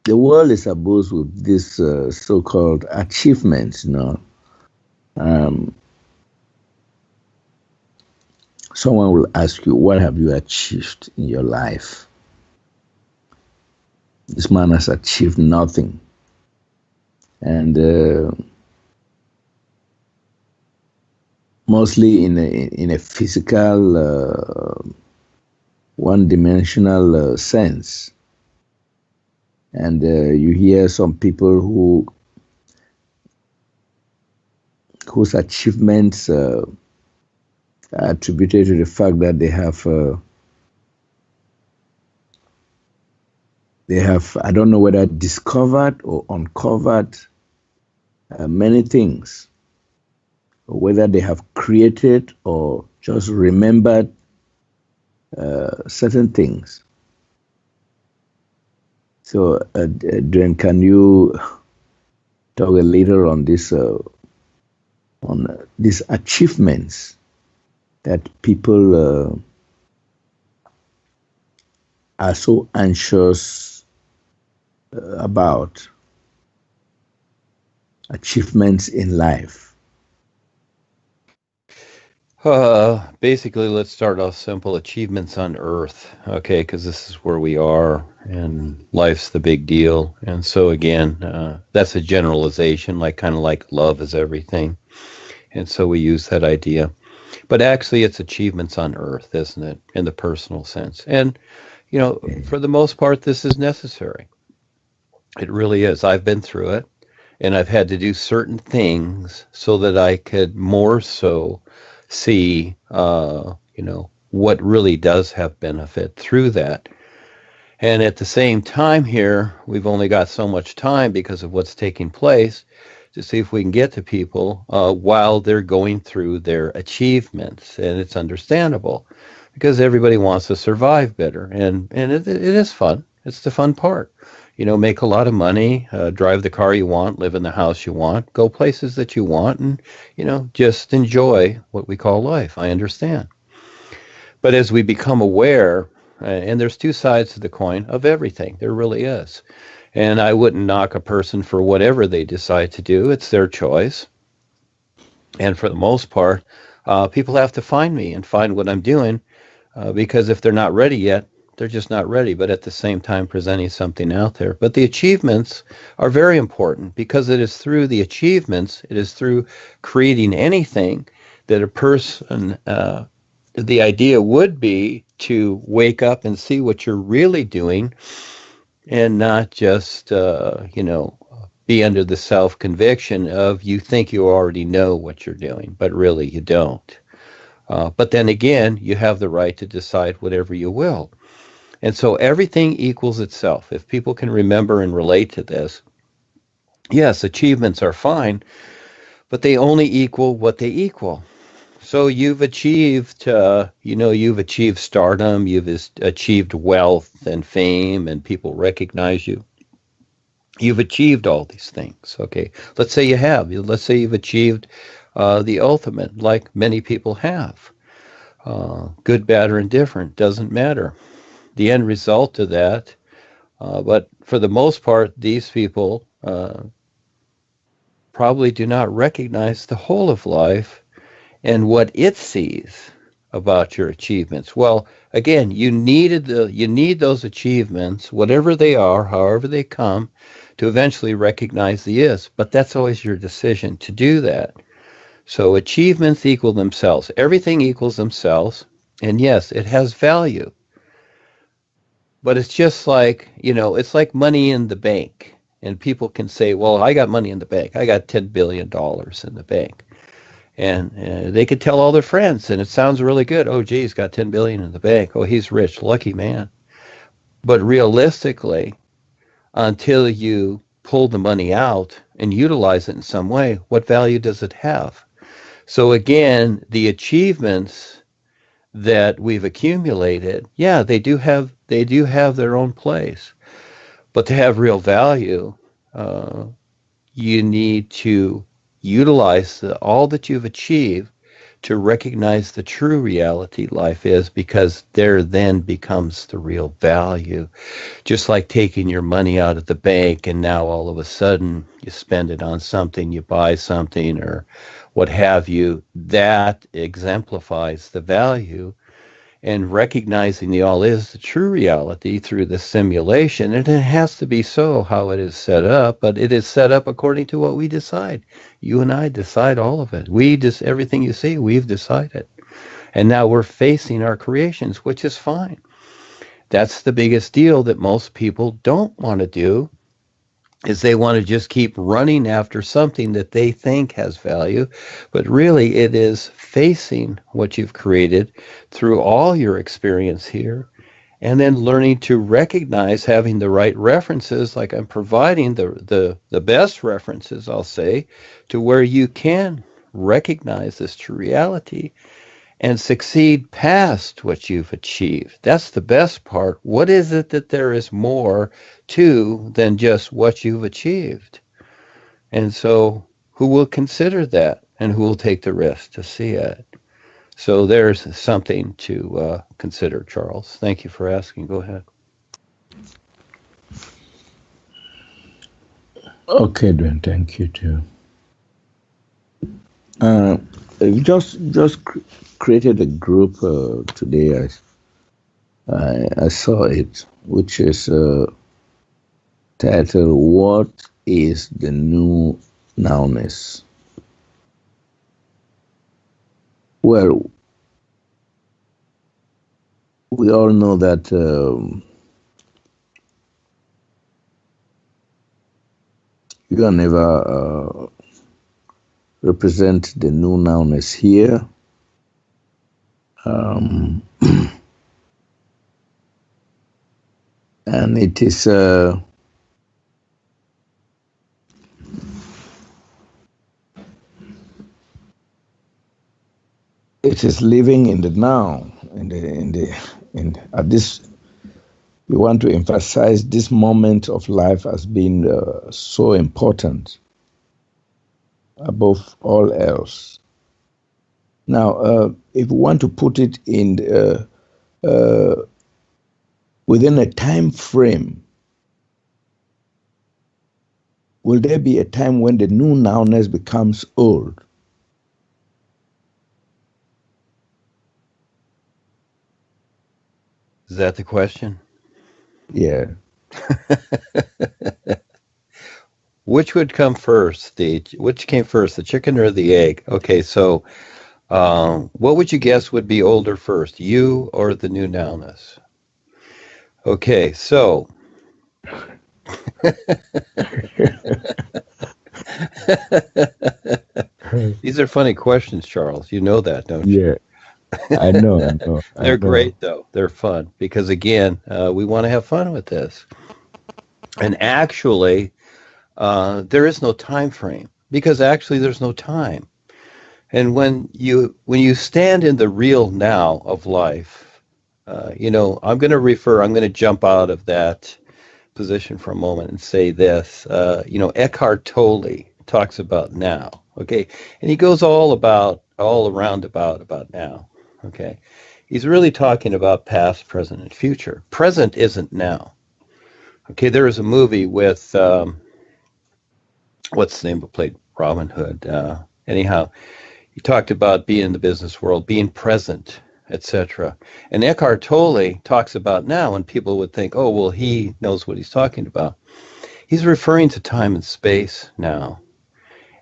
the world is abuzed with this so-called achievements. Um, Someone will ask you, "What have you achieved in your life?" This man has achieved nothing, and mostly in a physical, one-dimensional sense. And you hear some people whose achievements are attributed to the fact that they have, I don't know whether discovered or uncovered many things, or whether they have created or just remembered certain things. So, Duane, can you talk a little on this, on these achievements that people are so anxious about? Achievements in life. Basically, let's start off simple. Achievements on Earth, okay, because this is where we are, and life's the big deal. And so again, that's a generalization, like kind of like love is everything. And so we use that idea. But actually, it's achievements on Earth, isn't it, in the personal sense? And, for the most part, this is necessary. It really is. I've been through it, and I've had to do certain things so that I could more so see, what really does have benefit through that. And at the same time here, we've only got so much time because of what's taking place to see if we can get to people while they're going through their achievements. And it's understandable because everybody wants to survive better. And it is fun. It's the fun part. Make a lot of money, drive the car you want, live in the house you want, go places that you want, and, just enjoy what we call life. I understand. But as we become aware, and there's two sides to the coin of everything, there really is. And I wouldn't knock a person for whatever they decide to do. It's their choice. And for the most part, people have to find me and find what I'm doing because if they're not ready yet, they're just not ready, but at the same time presenting something out there. But the achievements are very important because it is through the achievements, it is through creating anything that a person, the idea would be to wake up and see what you're really doing and not just, be under the self-conviction of you think you already know what you're doing, but really you don't. But then again, you have the right to decide whatever you will. And so everything equals itself. If people can remember and relate to this, yes, achievements are fine, but they only equal what they equal. So you've achieved, you've achieved stardom, you've achieved wealth and fame, and people recognize you. You've achieved all these things. Okay, let's say you have. Let's say you've achieved the ultimate, like many people have. Good, bad, or indifferent, doesn't matter. The end result of that. But for the most part, these people probably do not recognize the whole of life and what it sees about your achievements. Well, again, you need those achievements, whatever they are, however they come, to eventually recognize the is. But that's always your decision to do that. So achievements equal themselves. Everything equals themselves. And yes, it has value. But it's just like, it's like money in the bank. And people can say, well, I got money in the bank. I got $10 billion in the bank. And they could tell all their friends, and it sounds really good. Oh, gee, he's got 10 billion in the bank. Oh, he's rich, lucky man. But realistically, until you pull the money out and utilize it in some way, what value does it have? So again, the achievements that we've accumulated, yeah, they do have their own place. But to have real value, you need to utilize all that you've achieved to recognize the true reality life is, because there then becomes the real value. Just like taking your money out of the bank and now all of a sudden you spend it on something, you buy something or what have you, that exemplifies the value. And recognizing the all is the true reality through the simulation. And it has to be so how it is set up, but it is set up according to what we decide. You and I decide all of it. We just, everything you see, we've decided. And now we're facing our creations, which is fine. That's the biggest deal that most people don't want to do, is they want to just keep running after something that they think has value, but really it is facing what you've created through all your experience here, and then learning to recognize, having the right references, like I'm providing the best references, I'll say, to where you can recognize this true reality and succeed past what you've achieved. That's the best part. What is it that there is more to than just what you've achieved? And so who will consider that, and who will take the risk to see it? So there's something to consider, Charles. Thank you for asking. Go ahead. Okay, Duane, thank you too. We just created a group today. I saw it, which is titled "What is the New Nowness?" Well, we all know that you can never represent the new nowness here. And it is living in the now, at this. We want to emphasize this moment of life as being so important above all else. Now, if we want to put it in within a time frame, will there be a time when the new nowness becomes old? Is that the question? Yeah. Which would come first? Which came first, the chicken or the egg? Okay, so what would you guess would be older first, you or the new nowness? Okay, so these are funny questions, Charles. You know that, don't you? Yeah. I know. They're great, though. They're fun because, again, we want to have fun with this. And actually, there is no time frame, because actually there's no time. And when you stand in the real now of life, I'm going to jump out of that position for a moment and say this. Eckhart Tolle talks about now, okay? And he goes all around about now. Okay, he's really talking about past, present, and future. Present isn't now. Okay, there is a movie with what's the name who played Robin Hood? Anyhow, he talked about being in the business world, being present, etc. And Eckhart Tolle talks about now, and people would think, oh, well, he knows what he's talking about. He's referring to time and space now.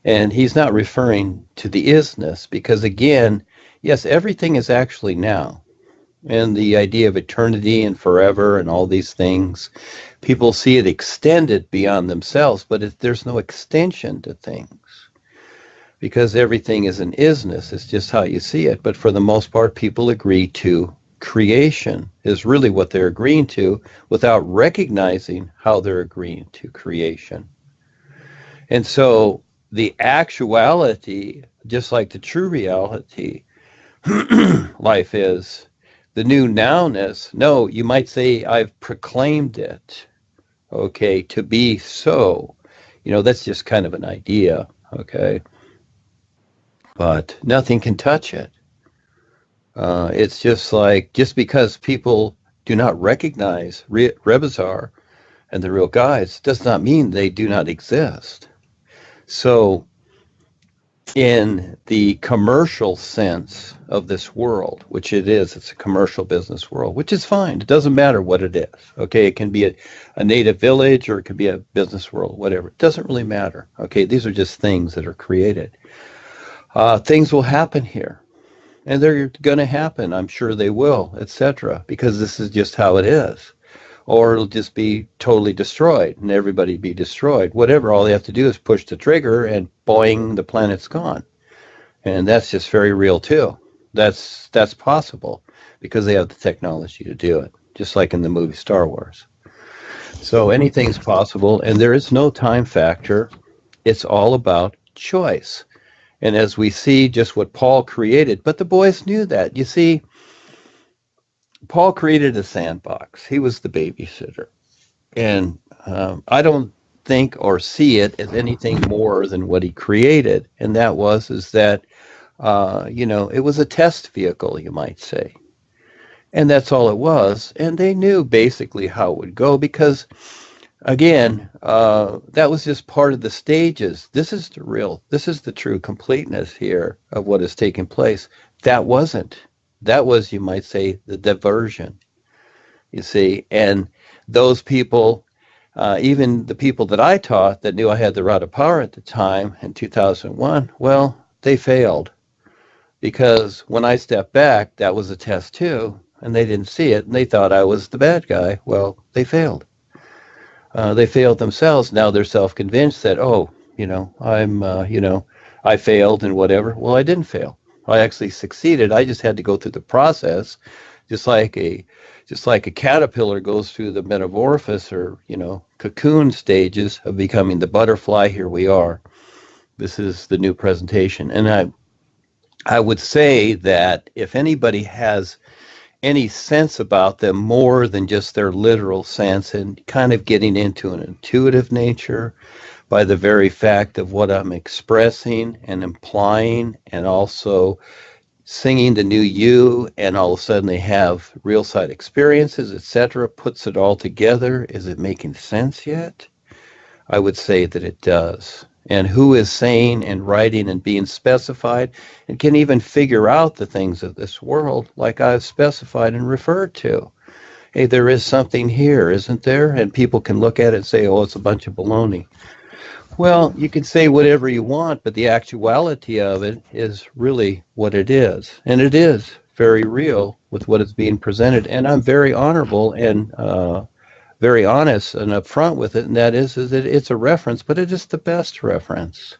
And he's not referring to the isness, because, again, yes, everything is actually now. And the idea of eternity and forever and all these things, people see it extended beyond themselves, but there's no extension to things, because everything is an isness. It's just how you see it. But for the most part, people agree to creation is really what they're agreeing to, without recognizing how they're agreeing to creation. And so the actuality, just like the true reality, life is the new nowness. No, you might say, I've proclaimed it, okay, to be so. That's just kind of an idea, okay? but nothing can touch it. It's just because people do not recognize Rebazar and the real guides does not mean they do not exist. So, in the commercial sense of this world, which it is, it's a commercial business world, which is fine. It doesn't matter what it is. Okay, it can be a native village or it could be a business world, whatever. It doesn't really matter. Okay, these are just things that are created. Things will happen here. And they're going to happen. I'm sure they will, etc. Because this is just how it is. Or it'll just be totally destroyed and everybody be destroyed. Whatever, all they have to do is push the trigger and boing, the planet's gone. And that's just very real too. That's possible because they have the technology to do it, just like in the movie Star Wars. So anything's possible, and there is no time factor. It's all about choice. And as we see just what Paul created, but the boys knew that. You see, Paul created a sandbox. He was the babysitter. And I don't think or see it as anything more than what he created. And that is that, it was a test vehicle, you might say. And that's all it was. And they knew basically how it would go because, again, that was just part of the stages. This is the true completeness here of what is taking place. That wasn't. That was, you might say, the diversion, you see. And those people, even the people that I taught that knew I had the rod of power at the time in 2001, well, they failed. Because when I stepped back, that was a test too, and they didn't see it, and they thought I was the bad guy. Well, they failed. They failed themselves. Now they're self-convinced that, I failed and whatever. Well, I didn't fail. I actually succeeded. I just had to go through the process, just like a caterpillar goes through the metamorphosis or, cocoon stages of becoming the butterfly. Here we are. This is the new presentation. And I would say that if anybody has any sense about them more than just their literal sense and kind of getting into an intuitive nature by the very fact of what I'm expressing and implying and also singing the new you, and all of a sudden they have real side experiences, etc., puts it all together. Is it making sense yet? I would say that it does. And who is saying and writing and being specified and can even figure out the things of this world like I've specified and referred to. Hey, there is something here, isn't there? And people can look at it and say, oh, it's a bunch of baloney. Well, you can say whatever you want, but the actuality of it is really what it is. And it is very real with what is being presented. And I'm very honorable and very honest and upfront with it, and that is that it's a reference, but it is the best reference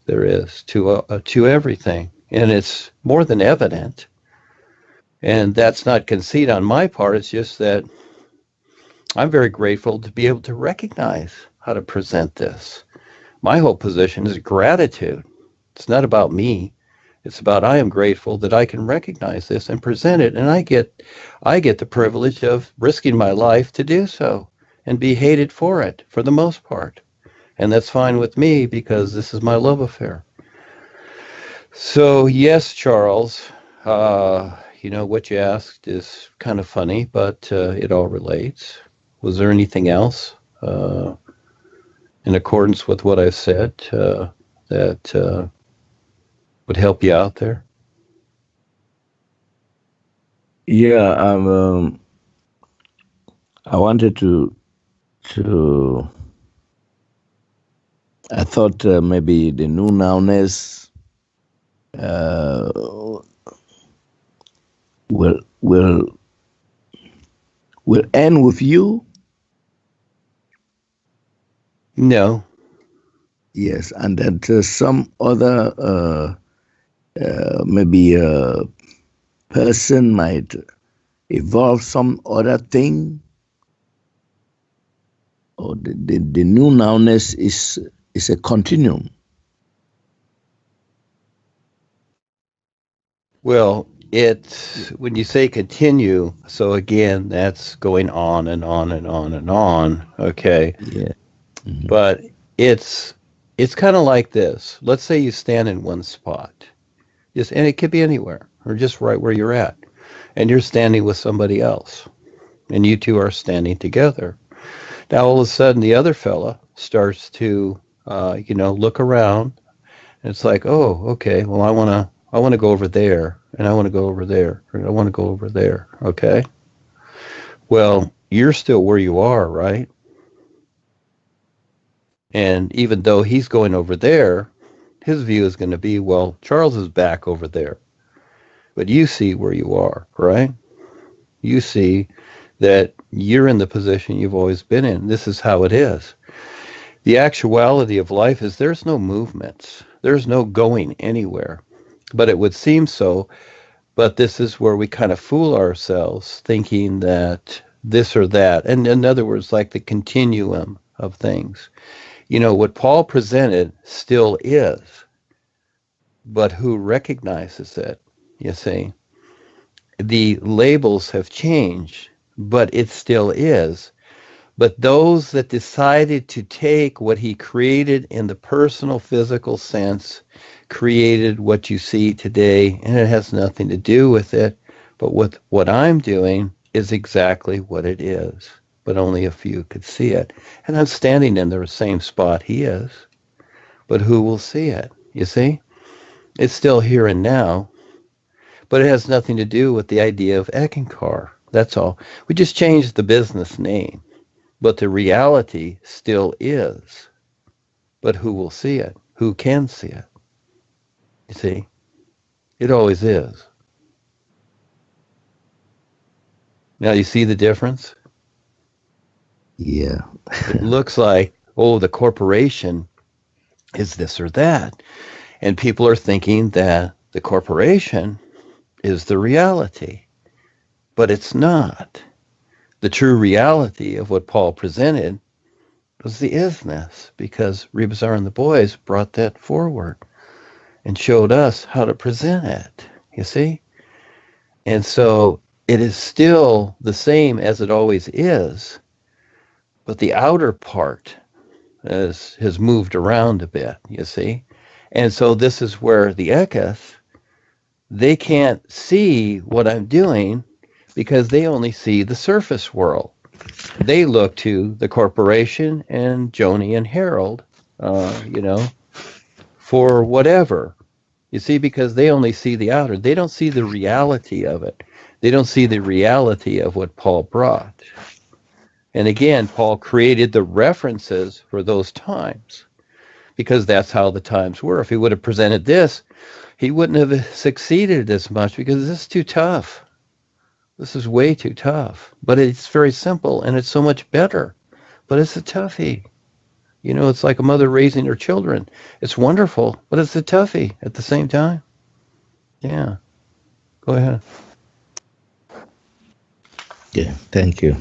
there is to everything, and it's more than evident. And that's not conceit on my part. It's just that I'm very grateful to be able to recognize how to present this. My whole position is gratitude. It's not about me. It's about I am grateful that I can recognize this and present it, and I get the privilege of risking my life to do so and be hated for it for the most part. And that's fine with me because this is my love affair. So yes, Charles, what you asked is kind of funny, but it all relates. Was there anything else in accordance with what I said that would help you out there? Yeah, I wanted to. I thought maybe the Nunowness will end with you. No. Yes, and that some other. Maybe a person might evolve some other thing, or the Nunowness is a continuum. Well, it's when you say continue, so again, that's going on and on and on and on. Okay. Yeah. Mm-hmm. But it's It's kind of like this. Let's say you stand in one spot, and it could be anywhere, or just right where you're at, and you're standing with somebody else, and you two are standing together. Now all of a sudden, the other fella starts to, look around, and it's like, oh, okay, well, I want to go over there, and I want to go over there, and I want to go over there. Okay. Well, you're still where you are, right? And even though he's going over there, his view is going to be, well, Charles is back over there. But you see where you are, right? You see that you're in the position you've always been in. This is how it is. The actuality of life is there's no movements. There's no going anywhere. But it would seem so. But this is where we kind of fool ourselves thinking that this or that. And in other words, like the continuum of things. What Paul presented still is, but who recognizes it, you see? The labels have changed, but it still is. But those that decided to take what he created in the personal physical sense, created what you see today, and it has nothing to do with it, but with what I'm doing is exactly what it is. But only a few could see it. And I'm standing in the same spot he is. But who will see it? You see? It's still here and now. But it has nothing to do with the idea of Eckankar. That's all. We just changed the business name. But the reality still is. But who will see it? Who can see it? You see? It always is. Now you see the difference? Yeah. It looks like, oh, the corporation is this or that. And people are thinking that the corporation is the reality. But it's not. The true reality of what Paul presented was the isness, because Rebazar and the boys brought that forward and showed us how to present it, you see? And so it is still the same as it always is. But the outer part has moved around a bit, you see? And so this is where the Eketh, they can't see what I'm doing because they only see the surface world. They look to the corporation and Joni and Harold, for whatever. You see, because they only see the outer. They don't see the reality of it. They don't see the reality of what Paul brought. And again, Paul created the references for those times because that's how the times were. If he would have presented this, he wouldn't have succeeded as much because this is too tough. This is way too tough. But it's very simple and it's so much better. But it's a toughie. It's like a mother raising her children. It's wonderful, but it's a toughie at the same time. Yeah. Go ahead. Yeah, thank you.